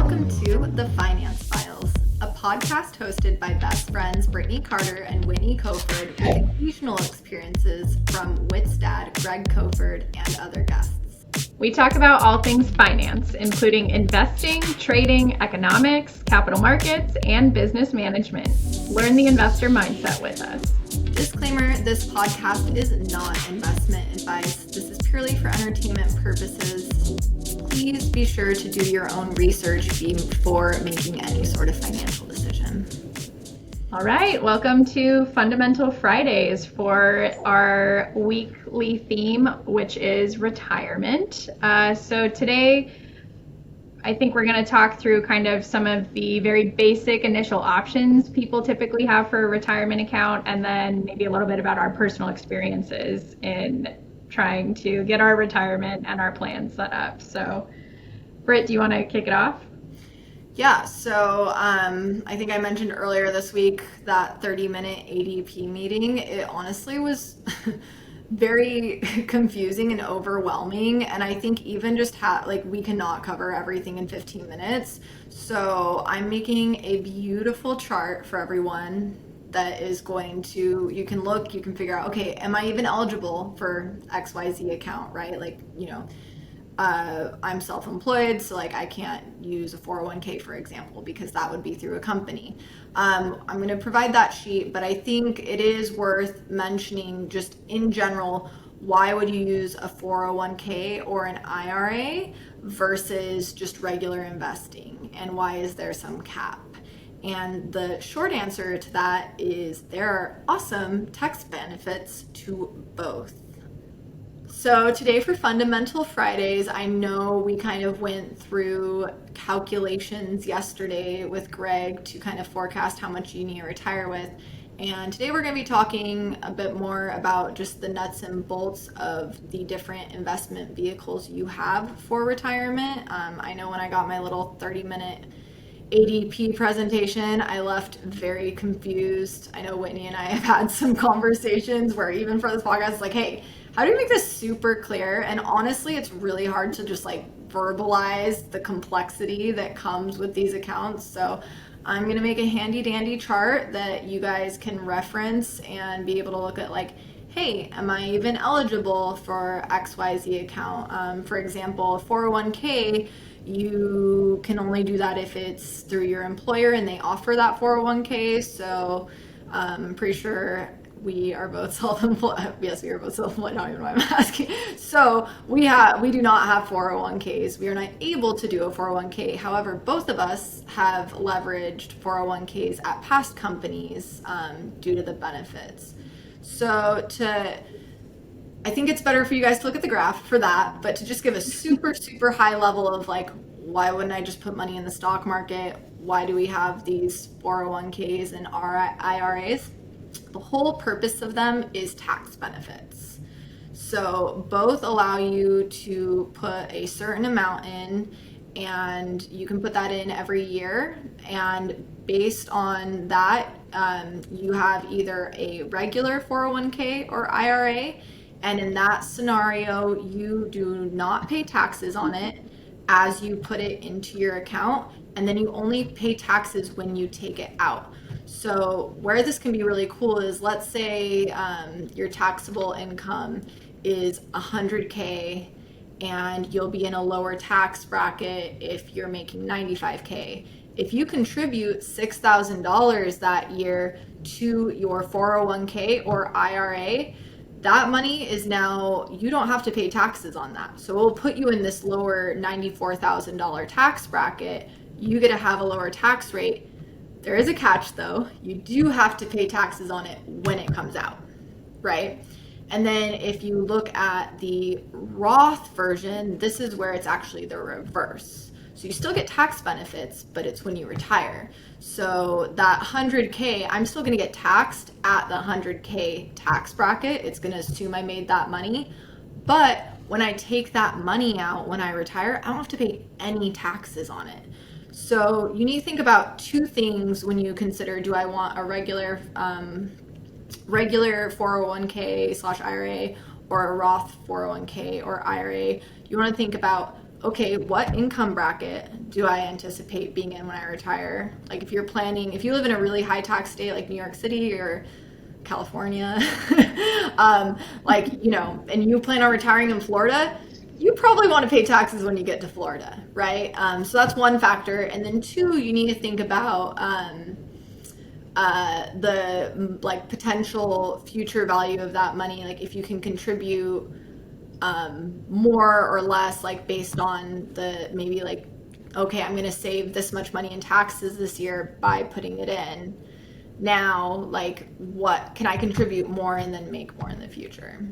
Welcome to The Finance Files, a podcast hosted by best friends Brittany Carter and Whitney Coford with occasional experiences from Whit's dad, Greg Coford, and other guests. We talk about all things finance, including investing, trading, economics, capital markets, and business management. Learn the investor mindset with us. Disclaimer, this podcast is not investment advice. This is purely for entertainment purposes. Please be sure to do your own research before making any sort of financial decision. All right, welcome to Fundamental Fridays for our weekly theme, which is retirement. So today, I think we're going to talk through kind of some of the very basic initial options people typically have for a retirement account, and then maybe a little bit about our personal experiences in trying to get our retirement and our plans set up. So, Brit, do you want to kick it off? Yeah, so I think I mentioned earlier this week that 30-minute ADP meeting. It honestly was very confusing and overwhelming, and I think even just we cannot cover everything in 15 minutes. So I'm making a beautiful chart for everyone that is going to, you can look, you can figure out, okay, am I even eligible for XYZ account, right? I'm self-employed, so I can't use a 401k, for example, because that would be through a company. I'm going to provide that sheet, but I think it is worth mentioning just in general, why would you use a 401k or an IRA versus just regular investing, and why is there some cap? And the short answer to that is there are awesome tax benefits to both. So today for Fundamental Fridays, I know we kind of went through calculations yesterday with Greg to kind of forecast how much you need to retire with. And today we're going to be talking a bit more about just the nuts and bolts of the different investment vehicles you have for retirement. I know when I got my little 30-minute ADP presentation, I left very confused. I know Whitney and I have had some conversations where even for this podcast, it's like, hey, how do you make this super clear? And honestly, it's really hard to just verbalize the complexity that comes with these accounts. So I'm going to make a handy dandy chart that you guys can reference and be able to look at hey, am I even eligible for XYZ account? For example, 401k, you can only do that if it's through your employer and they offer that 401k. So I'm pretty sure we are both self-employed. Yes, we are both self-employed. Not even why I'm asking. So we do not have 401ks. We are not able to do a 401k. However, both of us have leveraged 401ks at past companies due to the benefits. So I think it's better for you guys to look at the graph for that, but to just give a super, super high level of why wouldn't I just put money in the stock market? Why do we have these 401ks and IRAs? The whole purpose of them is tax benefits. So both allow you to put a certain amount in, and you can put that in every year. And based on that, you have either a regular 401k or IRA. And in that scenario, you do not pay taxes on it as you put it into your account. And then you only pay taxes when you take it out. So where this can be really cool is, let's say your taxable income is 100K and you'll be in a lower tax bracket if you're making 95K. If you contribute $6,000 that year to your 401k or IRA, that money is now, you don't have to pay taxes on that. So we'll put you in this lower $94,000 tax bracket. You get to have a lower tax rate. There is a catch though. You do have to pay taxes on it when it comes out, right? And then if you look at the Roth version, this is where it's actually the reverse. So you still get tax benefits, but it's when you retire. So that 100K, I'm still going to get taxed at the 100K tax bracket. It's going to assume I made that money. But when I take that money out when I retire, I don't have to pay any taxes on it. So you need to think about two things when you consider, do I want a regular 401k/IRA or a Roth 401k or IRA? You want to think about okay, what income bracket do I anticipate being in when I retire? Like if you're planning, if you live in a really high tax state like New York City or California, like, and you plan on retiring in Florida, you probably want to pay taxes when you get to Florida, right? So that's one factor. And then two, you need to think about the like potential future value of that money. Like if you can contribute more or less, like based on the maybe like, okay, I'm going to save this much money in taxes this year by putting it in. Now, like, what can I contribute more and then make more in the future?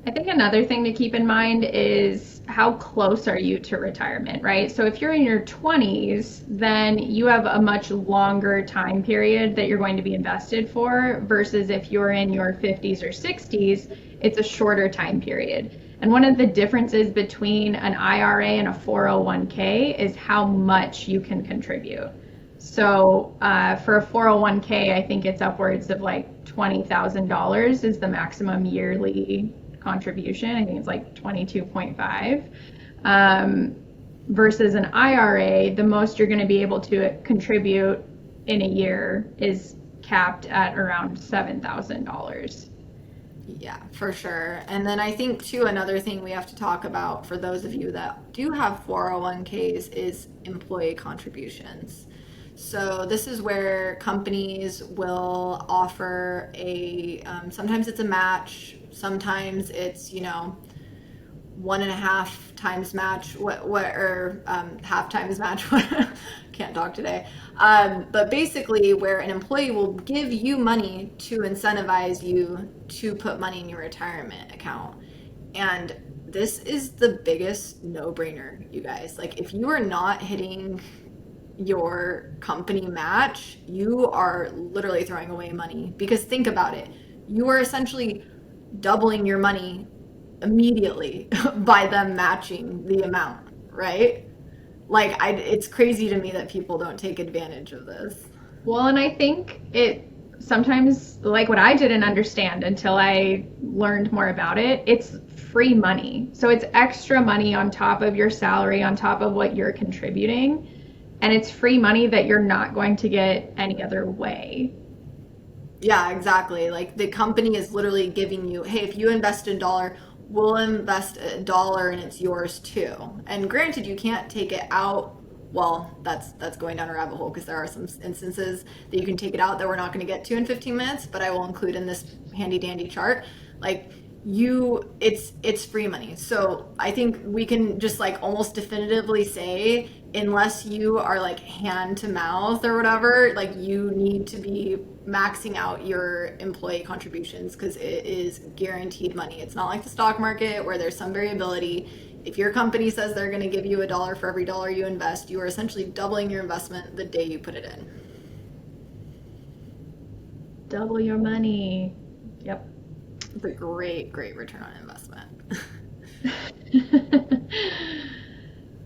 I think another thing to keep in mind is how close are you to retirement, right? So if you're in your 20s, then you have a much longer time period that you're going to be invested for versus if you're in your 50s or 60s, it's a shorter time period. And one of the differences between an IRA and a 401k is how much you can contribute. So for a 401k, I think it's upwards of like $20,000 is the maximum yearly contribution. I think it's like 22.5. Versus an IRA, the most you're going to be able to contribute in a year is capped at around $7,000. Yeah, for sure. And then I think too, another thing we have to talk about for those of you that do have 401ks is employee contributions. So this is where companies will offer sometimes it's a match, sometimes it's, 1.5 times match, or half times match. Can't talk today. But basically, where an employee will give you money to incentivize you to put money in your retirement account. And this is the biggest no-brainer, you guys. Like, if you are not hitting your company match, you are literally throwing away money. Because think about it, you are essentially doubling your money immediately by them matching the amount, right? Like, it's crazy to me that people don't take advantage of this. Well, and I think it sometimes, like what I didn't understand until I learned more about it, it's free money. So it's extra money on top of your salary, on top of what you're contributing. And it's free money that you're not going to get any other way. Yeah, exactly. Like the company is literally giving you, hey, if you invest $1, we'll invest $1 and it's yours too. And granted, you can't take it out. Well, that's going down a rabbit hole because there are some instances that you can take it out that we're not going to get to in 15 minutes, but I will include in this handy dandy chart. Like it's free money. So I think we can just like almost definitively say, unless you are like hand to mouth or whatever, like you need to be maxing out your employee contributions because it is guaranteed money. It's not like the stock market where there's some variability. If your company says they're going to give you $1 for every dollar you invest, you are essentially doubling your investment the day you put it in. Double your money. Yep. It's a great, great return on investment.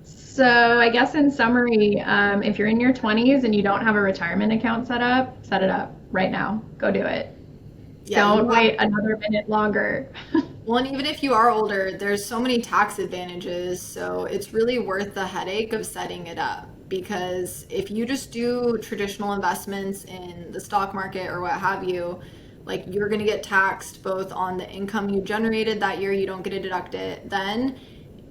So I guess in summary, if you're in your 20s and you don't have a retirement account set it up right now. Go do it. Yeah, Don't wait another minute longer. well, and even if you are older, there's so many tax advantages. So it's really worth the headache of setting it up. Because if you just do traditional investments in the stock market or what have you, like you're going to get taxed both on the income you generated that year, you don't get to deduct it then,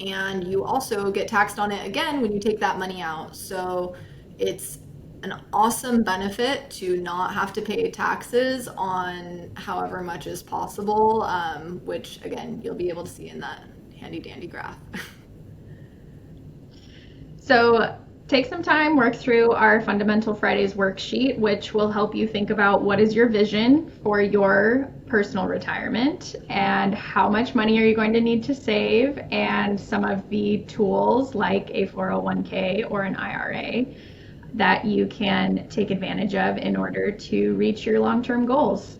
and you also get taxed on it again when you take that money out. So it's an awesome benefit to not have to pay taxes on however much is possible, which again, you'll be able to see in that handy dandy graph. So take some time, work through our Fundamental Fridays worksheet, which will help you think about what is your vision for your personal retirement and how much money are you going to need to save, and some of the tools like a 401k or an IRA that you can take advantage of in order to reach your long-term goals,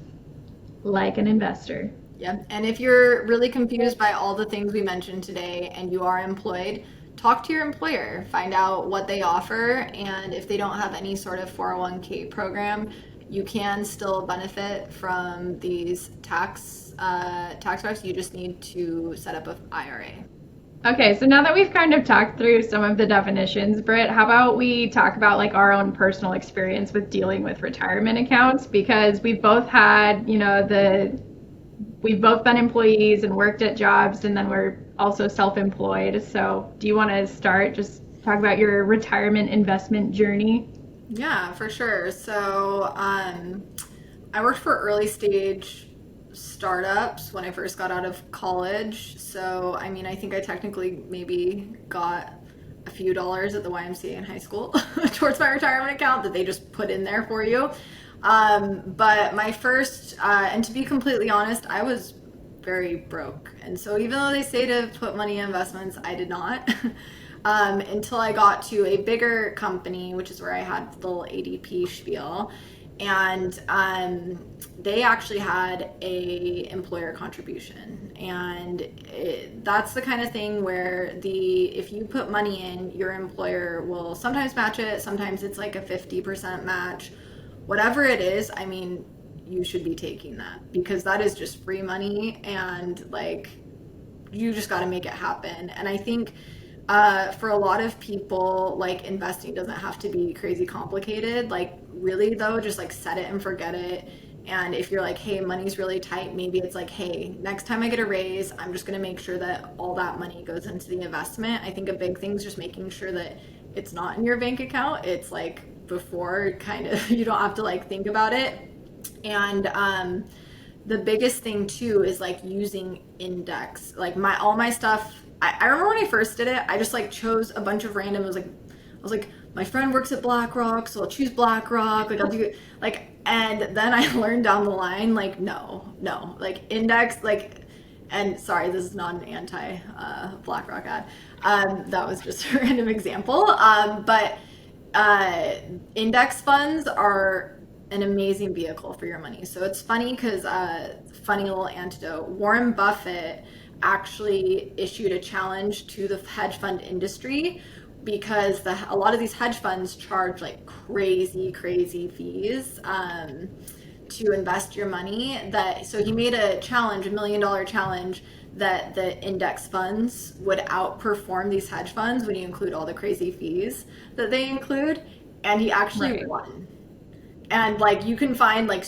like an investor. Yeah. And if you're really confused by all the things we mentioned today and you are employed, talk to your employer, find out what they offer, and if they don't have any sort of 401k program, you can still benefit from these tax wraps. You just need to set up an IRA. Okay, so now that we've kind of talked through some of the definitions, Britt, how about we talk about like our own personal experience with dealing with retirement accounts? Because we've both had, we've both been employees and worked at jobs, and then we're also self-employed. So, do you want to start? Just talk about your retirement investment journey. Yeah, for sure. So, I worked for early stage startups when I first got out of college. So, I mean, I think I technically maybe got a few dollars at the YMCA in high school towards my retirement account that they just put in there for you. But my first, and to be completely honest, I was very broke. And so even though they say to put money in investments, I did not. Until I got to a bigger company, which is where I had the little ADP spiel. And they actually had a employer contribution, and that's the kind of thing where the if you put money in, your employer will sometimes match it, sometimes it's like a 50% match, whatever it is. I mean, you should be taking that because that is just free money, and like you just got to make it happen. And I think for a lot of people, like investing doesn't have to be crazy complicated. Like, really, though, just like set it and forget it. And if you're like, hey, money's really tight, maybe it's like, hey, next time I get a raise, I'm just going to make sure that all that money goes into the investment. I think a big thing is just making sure that it's not in your bank account. It's like before, kind of, you don't have to like think about it. And the biggest thing too is like using index. Like my all my stuff. I remember when I first did it, I just like chose a bunch of random. It was like I was like, my friend works at BlackRock, so I'll choose BlackRock. Like I'll do like, and then I learned down the line, like no, no, like index, like, and sorry, this is not an anti BlackRock ad. That was just a random example. But index funds are an amazing vehicle for your money. So it's funny because funny little antidote. Warren Buffett actually issued a challenge to the hedge fund industry because a lot of these hedge funds charge like crazy fees to invest your money. That so he made a challenge, $1 million challenge, that the index funds would outperform these hedge funds when you include all the crazy fees that they include, and he actually Right. won. And like you can find like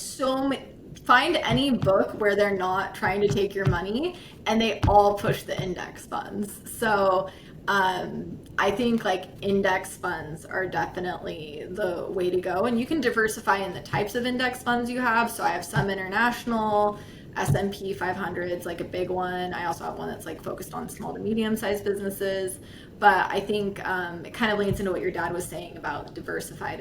find any book where they're not trying to take your money, and they all push the index funds. So I think like index funds are definitely the way to go, and you can diversify in the types of index funds you have. So I have some international. S&P 500 is like a big one. I also have one that's like focused on small to medium sized businesses. But I think it kind of leans into what your dad was saying about diversify.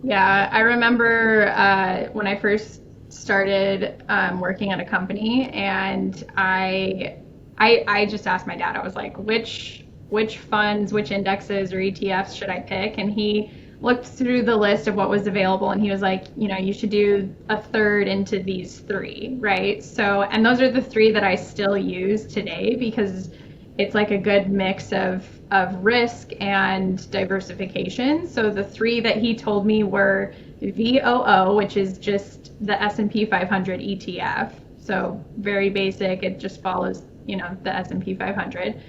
Yeah, I remember when I first started working at a company, and I just asked my dad. I was like, which funds, which indexes or ETFs should I pick? And he looked through the list of what was available, and he was like, you should do a third into these three, right? So, and those are the three that I still use today because it's like a good mix of risk and diversification. So the three that he told me were VOO, which is just the S&P 500 ETF. So very basic. It just follows, the S&P 500.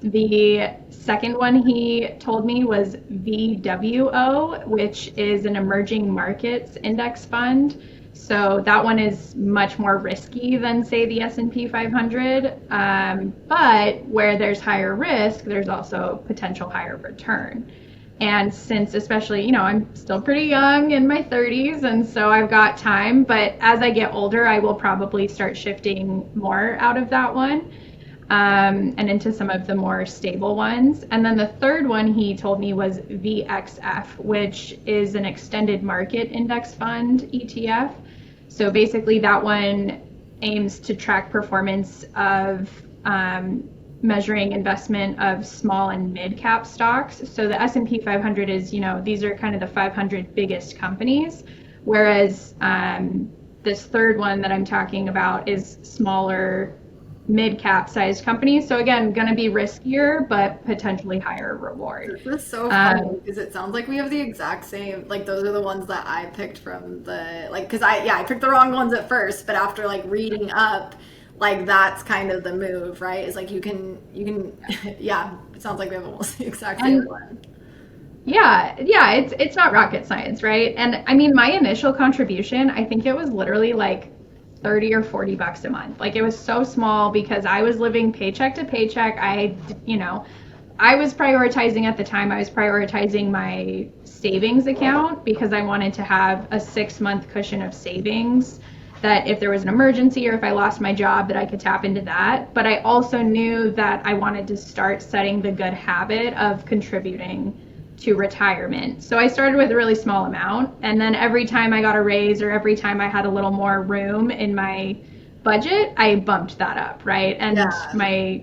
The second one he told me was VWO, which is an emerging markets index fund. So that one is much more risky than, say, the S&P 500. But where there's higher risk, there's also potential higher return. And since, especially, I'm still pretty young in my 30s, and so I've got time. But as I get older, I will probably start shifting more out of that one and into some of the more stable ones. And then the third one he told me was VXF, which is an extended market index fund ETF. So basically, that one aims to track performance of measuring investment of small and mid cap stocks. So the S&P 500 is, these are kind of the 500 biggest companies, whereas this third one that I'm talking about is smaller mid cap sized companies. So again, going to be riskier, but potentially higher reward. This is so funny because it sounds like we have the exact same, like those are the ones that I picked from the, like, because I picked the wrong ones at first, but after like reading up, Like that's kind of the move, right? It's like yeah, it sounds like we have almost the exact same And one. yeah, it's not rocket science, right? And I mean, my initial contribution, I think it was literally like 30 or 40 bucks a month. Like it was so small because I was living paycheck to paycheck. I was prioritizing at the time, I was prioritizing my savings account because I wanted to have a 6 month cushion of savings that if there was an emergency or if I lost my job that I could tap into that. But I also knew that I wanted to start setting the good habit of contributing to retirement. So I started with a really small amount, and then every time I got a raise or every time I had a little more room in my budget, I bumped that up, right? And Yeah. my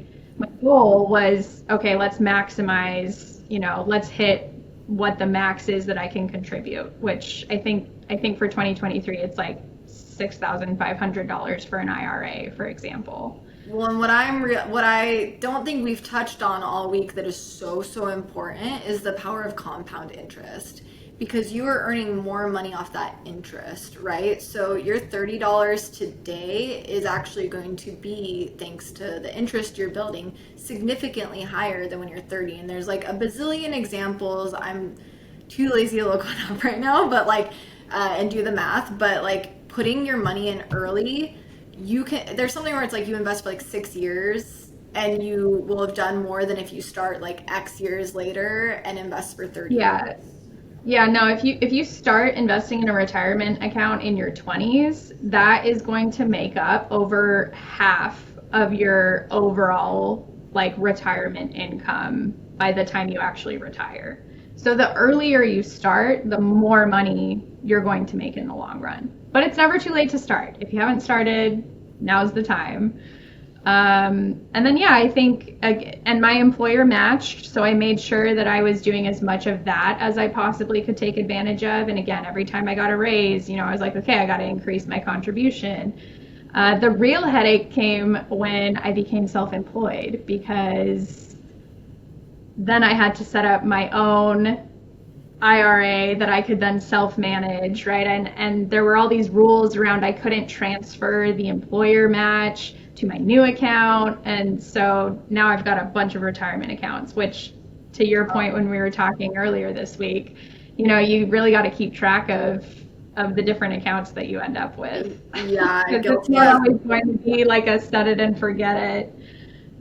goal was, okay, let's maximize, let's hit what the max is that I can contribute, which I think for 2023 it's like $6,500 for an IRA, for example. Well, and what I don't think we've touched on all week that is so important is the power of compound interest because you are earning more money off that interest, right? So your $30 today is actually going to be, thanks to the interest you're building, significantly higher than when you're 30. And there's like a bazillion examples. I'm too lazy to look one up right now, but like, and do the math, but like putting your money in early, there's something where it's like you invest for like 6 years and you will have done more than if you start like X years later and invest for 30 Yeah. years. Yeah, no, if you start investing in a retirement account in your 20s, that is going to make up over half of your overall like retirement income by the time you actually retire. So the earlier you start, the more money you're going to make in the long run. But it's never too late to start. If you haven't started, now's the time. And then, yeah, I think, and my employer matched, so I made sure that I was doing as much of that as I possibly could take advantage of. And again, every time I got a raise, I was like, okay, I got to increase my contribution. The real headache came when I became self-employed because then I had to set up my own IRA that I could then self-manage, right? And there were all these rules around I couldn't transfer the employer match to my new account. And so now I've got a bunch of retirement accounts, which to your point when we were talking earlier this week, you really got to keep track of the different accounts that you end up with. Yeah, Because it's guilty not as always going to be like a set it and forget it.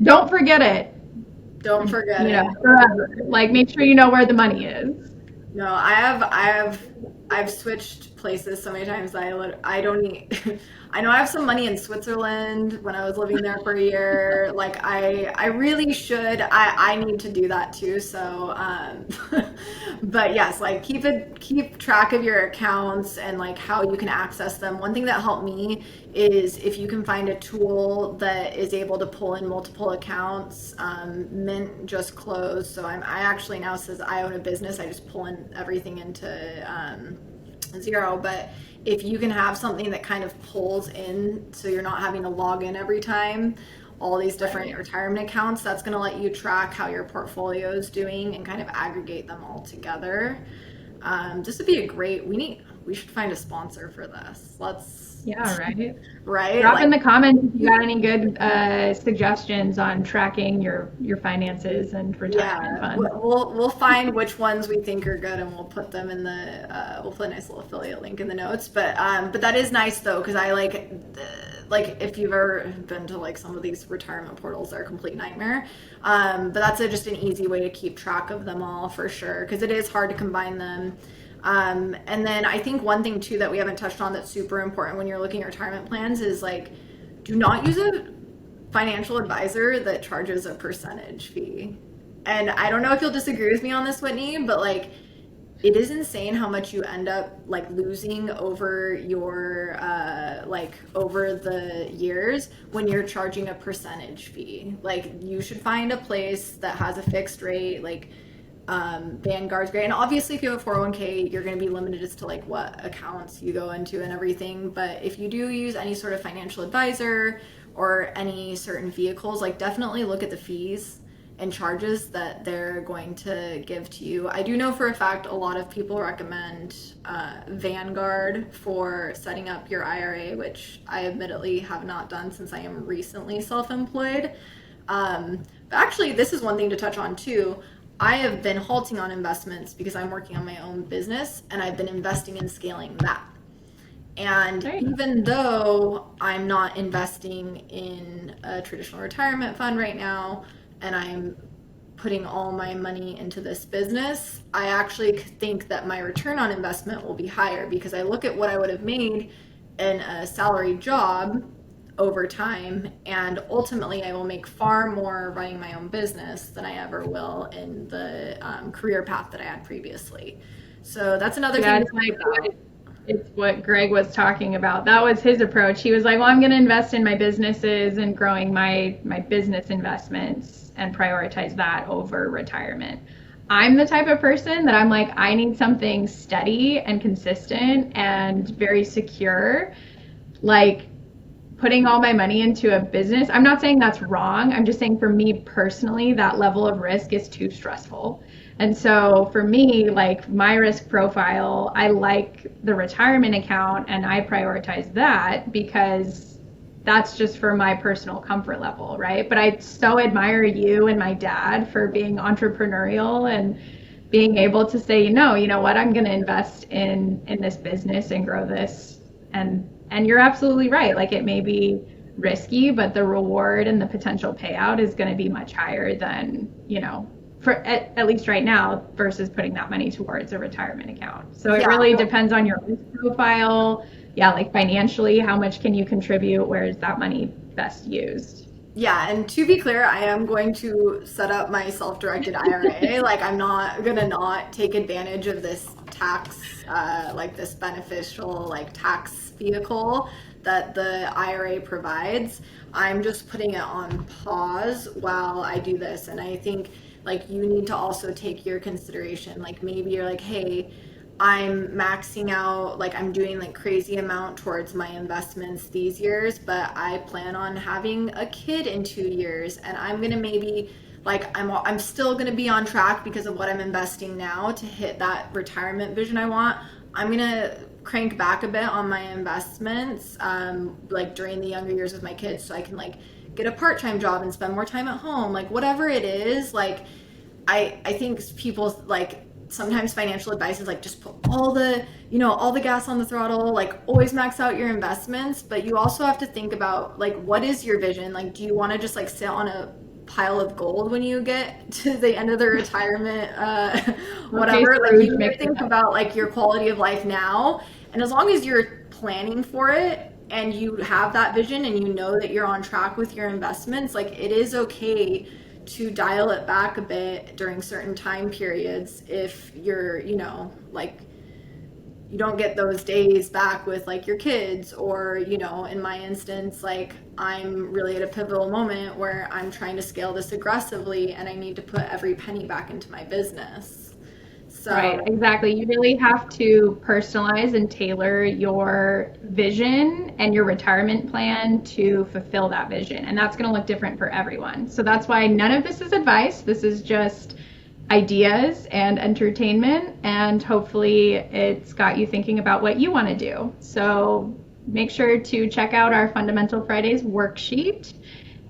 Don't forget it, don't forget it. forever. Like make sure you know where the money is. No, I've switched places so many times that I don't need. I know I have some money in Switzerland when I was living there for a year. Like I really should. I need to do that too. So, but yes, like keep track of your accounts and like how you can access them. One thing that helped me is if you can find a tool that is able to pull in multiple accounts. Mint just closed, so I actually now says I own a business. I just pull in everything into zero. But if you can have something that kind of pulls in, so you're not having to log in every time, all these different Right. retirement accounts, that's going to let you track how your portfolio is doing and kind of aggregate them all together. This would be we should find a sponsor for this. Let's, Yeah, right. right? Drop Like, in the comments if you got any good suggestions on tracking your finances and retirement yeah, funds. we'll find which ones we think are good, and we'll put them in we'll put a nice little affiliate link in the notes. But that is nice though, because I like if you've ever been to like some of these retirement portals, they're a complete nightmare. But that's just an easy way to keep track of them all for sure, because it is hard to combine them. And then I think one thing too that we haven't touched on that's super important when you're looking at retirement plans is like, do not use a financial advisor that charges a percentage fee. And I don't know if you'll disagree with me on this, Whitney, but like it is insane how much you end up like losing over your like over the years when you're charging a percentage fee. Like you should find a place that has a fixed rate, like Vanguard's great. And obviously if you have a 401k, you're going to be limited as to like what accounts you go into and everything. But if you do use any sort of financial advisor or any certain vehicles, like definitely look at the fees and charges that they're going to give to you. I do know for a fact a lot of people recommend Vanguard for setting up your IRA, which I admittedly have not done since I am recently self-employed. But actually, this is one thing to touch on too. I have been halting on investments because I'm working on my own business and I've been investing in scaling that. And Right. even though I'm not investing in a traditional retirement fund right now, and I'm putting all my money into this business, I actually think that my return on investment will be higher because I look at what I would have made in a salary job over time, and ultimately I will make far more running my own business than I ever will in the career path that I had previously. So that's another Yeah, thing to it's think like about. it's what Greg was talking about. That was his approach. He was like, "Well, I'm going to invest in my businesses and growing my business investments and prioritize that over retirement." I'm the type of person that I'm like, I need something steady and consistent and very secure. Like putting all my money into a business. I'm not saying that's wrong. I'm just saying for me personally, that level of risk is too stressful. And so for me, like my risk profile, I like the retirement account and I prioritize that because that's just for my personal comfort level, right? But I so admire you and my dad for being entrepreneurial and being able to say, you know what, I'm going to invest in this business and grow this. And you're absolutely right. Like it may be risky, but the reward and the potential payout is going to be much higher than, for at least right now versus putting that money towards a retirement account. So it Yeah, really well, depends on your risk profile. Yeah, like financially, how much can you contribute? Where is that money best used? yeah, and to be clear, I am going to set up my self-directed IRA. Like, I'm not gonna not take advantage of this tax, like this beneficial, like tax vehicle that the IRA provides. I'm just putting it on pause while I do this. And I think like you need to also take your consideration. Like maybe you're like, hey, I'm maxing out, like I'm doing like crazy amount towards my investments these years, but I plan on having a kid in 2 years and I'm gonna maybe like I'm still gonna be on track because of what I'm investing now to hit that retirement vision I want. I'm gonna crank back a bit on my investments, like during the younger years with my kids, so I can like get a part-time job and spend more time at home, like whatever it is. Like I think people like sometimes financial advice is like just put all the all the gas on the throttle, like always max out your investments, but you also have to think about like what is your vision. Like do you want to just like sit on a pile of gold when you get to the end of the retirement Okay, whatever, like you Scrooge need to think McDuck. about like your quality of life now, and as long as you're planning for it and you have that vision and you know that you're on track with your investments, like it is okay to dial it back a bit during certain time periods if you're, like you don't get those days back with like your kids, or in my instance, like I'm really at a pivotal moment where I'm trying to scale this aggressively and I need to put every penny back into my business. Right, So exactly. You really have to personalize and tailor your vision and your retirement plan to fulfill that vision. And that's going to look different for everyone. So that's why none of this is advice. This is just ideas and entertainment. And hopefully it's got you thinking about what you want to do. So make sure to check out our Fundamental Fridays worksheet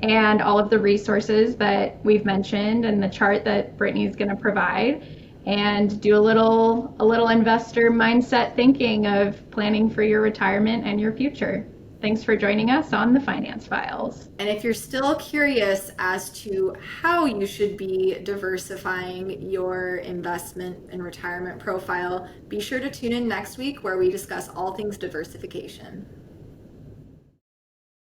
and all of the resources that we've mentioned and the chart that Brittany's going to provide, and do a little investor mindset thinking of planning for your retirement and your future. Thanks for joining us on the Finance Files. and if you're still curious as to how you should be diversifying your investment and retirement profile, be sure to tune in next week where we discuss all things diversification.